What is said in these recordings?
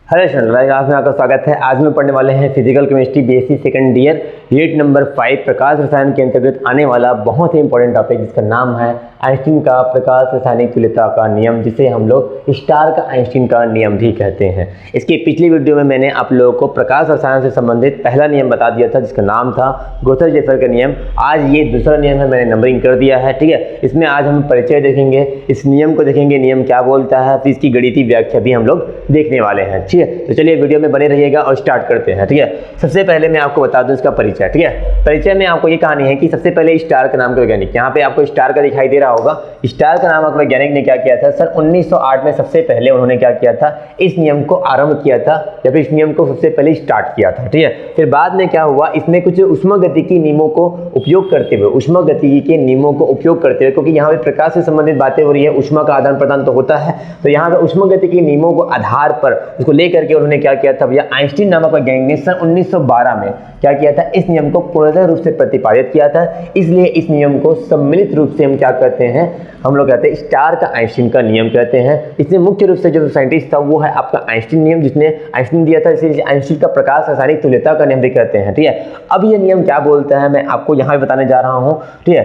Hello student, आज में आपका स्वागत है। आज में पढ़ने वाले हैं physical chemistry BSc second year unit number 5 प्रकाश रसायन के अंतर्गत आने वाला बहुत ही इंपॉर्टेंट टॉपिक जिसका नाम है आइंस्टीन का प्रकाश रासायनिक तुल्यता का नियम, जिसे हम लोग स्टार का आइंस्टीन का नियम भी कहते हैं। इसकी पिछली वीडियो में मैंने आप लोगों को प्रकाश रसायन से संबंधित पहला नियम बता दिया था जिसका नाम था गोथर-जेफर का नियम। आज ये दूसरा नियम है, मैंने नंबरिंग कर दिया है। ठीक है, इसमें आज हम परिचय देखेंगे, इस नियम को देखेंगे, नियम क्या बोलता है, फिर इसकी गणितीय व्याख्या भी हम लोग देखने वाले हैं। ठीक है, तो चलिए वीडियो में बने रहिएगा और स्टार्ट करते हैं। ठीक है, सबसे पहले मैं आपको बता दूं इसका परिचय। ठीक है, परिचय में आपको ये कहानी है कि सबसे पहले स्टार का नाम का वैज्ञानिक, यहाँ पे आपको स्टार का दिखाई दे रहा होगा, स्टार का नामक वैज्ञानिक ने क्या किया था, सन 1908 में सबसे पहले उन्होंने क्या किया था, इस नियम को आरंभ किया था, या फिर इस नियम को सबसे पहले स्टार्ट किया था। ठीक है, फिर बाद में क्या हुआ, इसमें कुछ ऊष्मागतिकी नियमों को उपयोग करते हुए, ऊष्मागतिकी के नियमों को उपयोग करते हुए, क्योंकि यहाँ पे प्रकाश से संबंधित बातें हो रही है, ऊष्मा का आदान प्रदान तो होता है, तो यहाँ पे ऊष्मागतिकी नियमों को आधार पर उसको लेकर के उन्होंने क्या किया था भैया, आइंस्टीन नामक वैज्ञानिक ने सन 1912 में क्या किया था, इस नियम को पूर्णतः रूप से प्रतिपादित किया था। इसलिए इस नियम को सम्मिलित रूप से हम क्या कहते हैं, हम लोग कहते हैं स्टार का आइंस्टीन का नियम कहते हैं। इसमें मुख्य रूप से जो साइंटिस्ट था वो है आपका आइंस्टीन नियम, जिसने आइंस्टीन दिया था, इसे आइंस्टीन का प्रकाश रासायनिक तुल्यता का नियम भी कहते हैं। ठीक है, अब ये नियम क्या बोलता है मैं आपको यहाँ बताने जा रहा हूँ। ठीक है,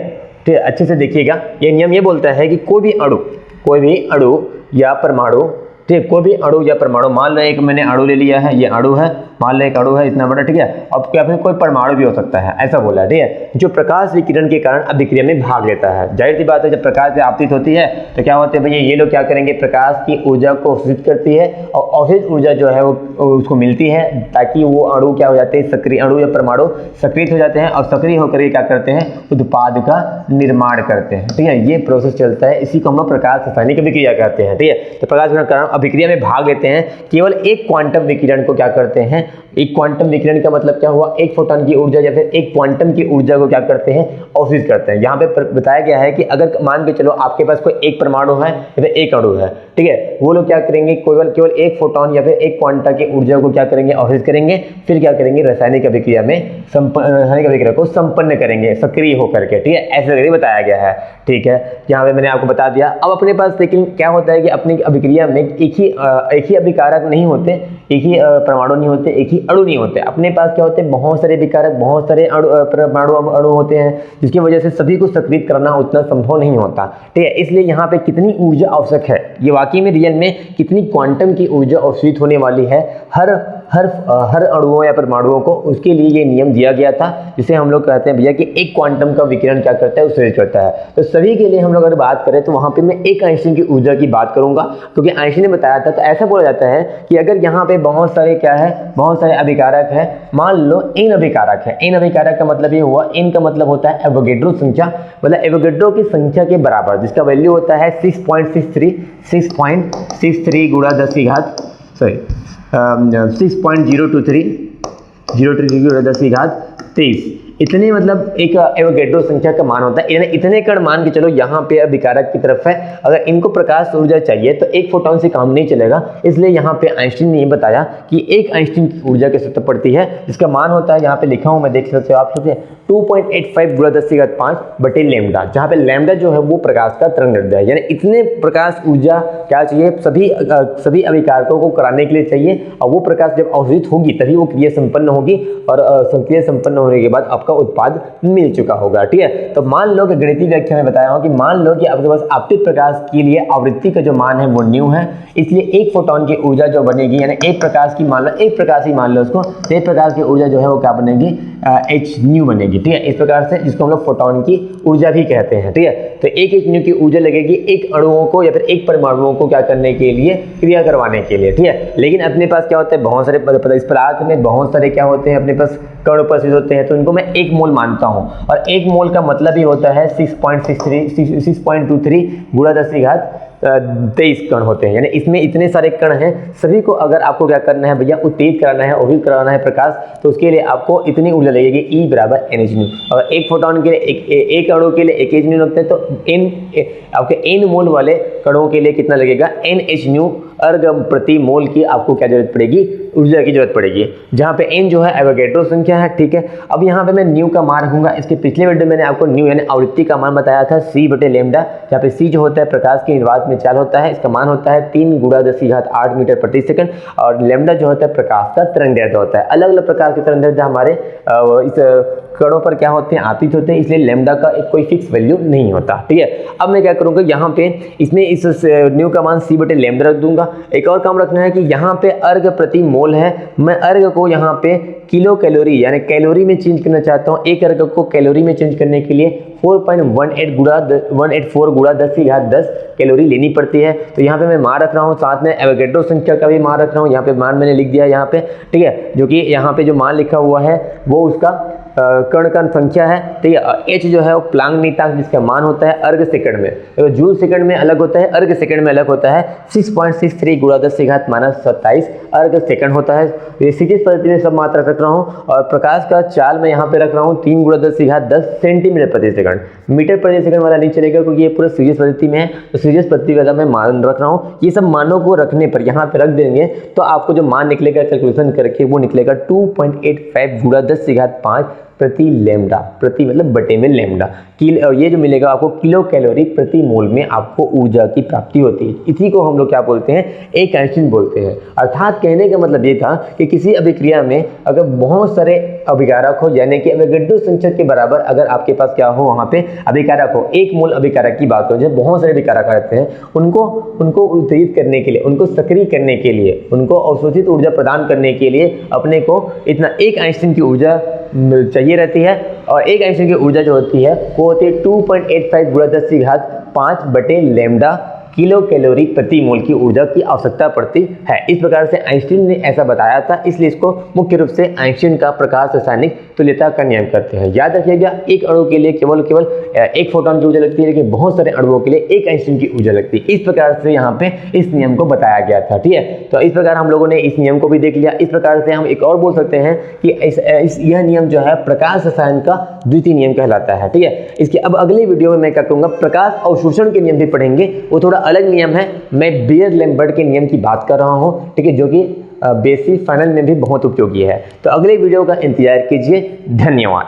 अच्छे से देखिएगा। ये नियम ये बोलता है कि कोई भी अणु या परमाणु, ठीक है, कोई भी अणु या परमाणु, मान लो एक मैंने अणु ले लिया है, ये अणु है, मान लो एक अणु है इतना बड़ा। ठीक है, अब क्या फिर कोई परमाणु भी हो सकता है, ऐसा बोला है। ठीक है, जो प्रकाश विकिरण के कारण अभिक्रिया में भाग लेता है। जाहिर सी बात है, जब प्रकाश से आपतित होती है तो क्या होते हैं भैया, ये लोग क्या करेंगे, प्रकाश की ऊर्जा को अवशोषित करती है और अवशोषित ऊर्जा जो है वो उसको मिलती है, ताकि वो अणु क्या हो जाते हैं, सक्रिय अणु या परमाणु सक्रिय हो जाते हैं और सक्रिय होकर क्या करते हैं, उत्पाद का निर्माण करते हैं। ठीक है, ये प्रोसेस चलता है, इसी को हम लोग प्रकाश रासायनिक अभिक्रिया कहते हैं। ठीक है, तो प्रकाश के कारण अभिक्रिया में भाग लेते हैं। केवल एक क्वांटम विकिरण को क्या करते हैं, एक क्वांटम विकिरण का मतलब क्या हुआ, एक फोटॉन की ऊर्जा या फिर एक क्वांटम की ऊर्जा को क्या करते हैं, अवशोषित करते हैं। यहाँ पे बताया गया है कि अगर मान के चलो आपके पास कोई एक परमाणु है या फिर एक अणु है, ठीक है, वो लोग क्या करेंगे, केवल एक फोटॉन या फिर एक क्वांटा की ऊर्जा को क्या करेंगे, अवशोषित करेंगे, फिर क्या करेंगे, रासायनिक अभिक्रिया को संपन्न करेंगे सक्रिय होकर के। ठीक है, ऐसे करके बताया गया है। ठीक है, यहाँ पे मैंने आपको बता दिया। अब अपने पास लेकिन क्या होता है कि अपनी अभिक्रिया में एक ही अभिकारक नहीं होते, एक ही परमाणु नहीं होते, एक ही अणु नहीं होते। अपने पास क्या होते हैं, बहुत सारे विकारक, बहुत सारे परमाणु अणु होते हैं, जिसकी वजह से सभी को सक्रिय करना उतना संभव नहीं होता। ठीक है, इसलिए यहाँ पे कितनी ऊर्जा आवश्यक है, ये वाकई में रियल में कितनी क्वांटम की ऊर्जा अवशोषित होने वाली है हर अणुओं या परमाणुओं को, उसके लिए ये नियम दिया गया था, जिसे हम लोग कहते हैं भैया कि एक क्वांटम का विकिरण क्या करता है, उत्सर्जित करता है। तो सभी के लिए हम लोग अगर बात करें तो वहाँ पे मैं एक आइंस्टीन की ऊर्जा की बात करूंगा, क्योंकि आइंस्टीन ने बताया था। तो ऐसा बोला जाता है कि अगर यहाँ पे बहुत सारे क्या है, बहुत सारे अभिकारक है, मान लो n अभिकारक है। n अभिकारक का मतलब ये हुआ, n का मतलब होता है एवोगेड्रो संख्या, मतलब एवोगेड्रो की संख्या के बराबर, जिसका वैल्यू होता है 6.63 गुणा 10 की घात 6.023 गुणा 10 की घात 23, इतने मतलब एक एवोगेड्रो संख्या का मान होता है। यानी इतने कण मान के चलो यहाँ पे अभिकारक की तरफ है, अगर इनको प्रकाश ऊर्जा चाहिए तो एक फोटॉन से काम नहीं चलेगा। इसलिए यहाँ पे आइंस्टीन ने ये बताया कि एक आइंस्टीन की ऊर्जा कैसे पड़ती है, जिसका मान होता है, यहाँ पे लिखा हूँ मैं, देख सकते हो आप लोग, 2.85 गुणा 10 की घात 5 बटे लैम्डा, जहाँ पे लैम्डा जो है वो प्रकाश का तरंगदैर्घ्य है। यानी इतने प्रकाश ऊर्जा क्या चाहिए, सभी अभिकारकों को कराने के लिए चाहिए, और वो प्रकाश जब अवशोषित होगी तभी वो क्रिया संपन्न होगी, और क्रिया संपन्न होने के बाद आपका उत्पाद मिल चुका होगा। ठीक है, तो मान लो कि गणितीय व्याख्या में बताया हूं कि मान लो कि आपके पास आपतित प्रकाश के लिए आवृत्ति का जो मान है वो न्यू है, इसलिए एक फोटॉन की ऊर्जा जो बनेगी, यानी एक प्रकाश ही मान लो उसको, तो एक प्रकाश की ऊर्जा जो है वो क्या बनेगी, h न्यू बनेगी। ठीक है, इस प्रकार से, जिसको हम लोग फोटॉन की ऊर्जा भी कहते हैं। ठीक है, तो एक न्यू की ऊर्जा लगेगी एक अणुओं को या फिर एक परमाणुओं को क्या करने के लिए, क्रिया करवाने के लिए। ठीक है, लेकिन अपने पास क्या होता है, बहुत सारे इस पदार्थ में बहुत सारे क्या होते हैं, अपने पास कण उपस्थित होते हैं, तो इनको मैं एक मोल मानता हूं, और एक मोल का मतलब ही होता है 6.23 गुणा 10 की घात 23 कण होते हैं। यानी इसमें इतने सारे कण हैं, सभी को अगर आपको क्या करना है भैया, उत्तेजित कराना है, अवशोषित कराना है प्रकाश, तो उसके लिए आपको इतनी ऊर्जा लगेगी, E बराबर Nhν। और एक फोटॉन के लिए, एक अणु के लिए एक Hν लगता है, तो आपके n मोल वाले कणों के लिए कितना लगेगा, Nhν अर्ग प्रति मोल की आपको क्या जरूरत पड़ेगी, ऊर्जा की जरूरत पड़ेगी, जहाँ पे n जो है एवोगेड्रो संख्या है। ठीक है, अब यहाँ पे मैं न्यू का मान रखूंगा। इसके पिछले वीडियो में मैंने आपको न्यू यानी आवृत्ति का मान बताया था, c बटे लैम्डा, जहाँ पे c जो होता है प्रकाश के निर्वात में चाल होता है, इसका मान होता है 3 × 10⁸ मीटर प्रति सेकंड। और लैम्डा जो होता है प्रकाश का तरंगदैर्ध्य होता है। अलग अलग प्रकार के तरंगदैर्ध्य हमारे इस कणों पर क्या होते हैं, आपतित होते हैं, इसलिए लैम्डा का एक कोई फिक्स वैल्यू नहीं होता। ठीक है, अब मैं क्या करूंगा, यहाँ पे इसमें इस न्यू का मान c/λ रख दूंगा। एक और काम रखना है कि यहाँ पे अर्घ प्रति मोल है, मैं अर्घ को यहाँ पे किलो कैलोरी यानी कैलोरी में चेंज करना चाहता हूँ। एक अर्घ को कैलोरी में चेंज करने के लिए 4.184 × 10⁻10 कैलोरी लेनी पड़ती है। तो यहाँ पे मैं मान रख रहा हूँ, साथ में एवोगैड्रो संख्या का भी मान रख रहा हूँ। यहाँ पे मान मैंने लिख दिया यहाँ पे, ठीक है, जो कि यहाँ पे जो मान लिखा हुआ है वो उसका कण का संख्या है। ठीक है, h जो है वो प्लांक नियतांक जिसका मान होता है अर्घ सेकंड में, तो जूल सेकंड में अलग होता है, अर्घ सेकंड में अलग होता है। 6.63 × 10⁻27 अर्घ सेकंड होता है। ये सीरीज पद्धति में सब मात्रा रख रहा हूँ। और प्रकाश का चाल मैं यहाँ पे रख रहा हूँ 3 × 10⁻10 सेंटीमीटर प्रति सेकंड। मीटर प्रति सेकंड वाला नहीं चलेगा क्योंकि ये पूरा सीरीज पद्धति में है, तो सीरीज पद्धति वाला मैं मान रख रहा हूँ। ये सब मानों को रखने पर यहाँ पे रख देंगे तो आपको जो मान निकलेगा कैलकुलेशन करके वो निकलेगा 2.85 × 10⁵ प्रति लैम्डा, प्रति मतलब बटे में लैम्डा। ये जो मिलेगा आपको किलो कैलोरी प्रति मोल में आपको ऊर्जा की प्राप्ति होती है। इसी को हम लोग क्या बोलते हैं, एक आइंस्टीन बोलते हैं। अर्थात कहने का मतलब ये था कि किसी अभिक्रिया में अगर बहुत सारे अभिकारक हो, यानी कि एवोगैड्रो संख्या के बराबर अगर आपके पास क्या हो, वहाँ पे अभिकारक हो, एक मोल अभिकारक की बात हो, जब बहुत सारे अभिकारक रहते हैं उनको उत्तेजित करने के लिए, उनको सक्रिय करने के लिए, उनको अवशोषित ऊर्जा प्रदान करने के लिए अपने को इतना एक आइंस्टीन की ऊर्जा चाहिए रहती है। और एक आइंस्टीन की ऊर्जा जो होती है वो होती है 2.85 × 10⁵ बटे लैम्डा किलो कैलोरी प्रति मोल की ऊर्जा की आवश्यकता पड़ती है। इस प्रकार से आइंस्टीन ने ऐसा बताया था, इसलिए इसको मुख्य रूप से आइंस्टीन का प्रकाश रासायनिक तुल्यता का नियम करते हैं। याद रखिएगा, एक अणु के लिए केवल एक फोटॉन की ऊर्जा लगती है, लेकिन बहुत सारे अणुओं के लिए एक आइंस्टीन की ऊर्जा लगती है। इस प्रकार से यहाँ पे इस नियम को बताया गया था। ठीक है, तो इस प्रकार हम लोगों ने इस नियम को भी देख लिया। इस प्रकार से हम एक और बोल सकते हैं कि यह नियम जो है प्रकाश रसायन का द्वितीय नियम कहलाता है। ठीक है, इसके अब अगले वीडियो में मैं क्या करूँगा, प्रकाश अवशोषण के नियम भी पढ़ेंगे। वो थोड़ा अलग नियम है, मैं बियर लैम्बर्ट के नियम की बात कर रहा हूं। ठीक है, जो कि बेसिक फाइनल में भी बहुत उपयोगी है। तो अगले वीडियो का इंतजार कीजिए। धन्यवाद।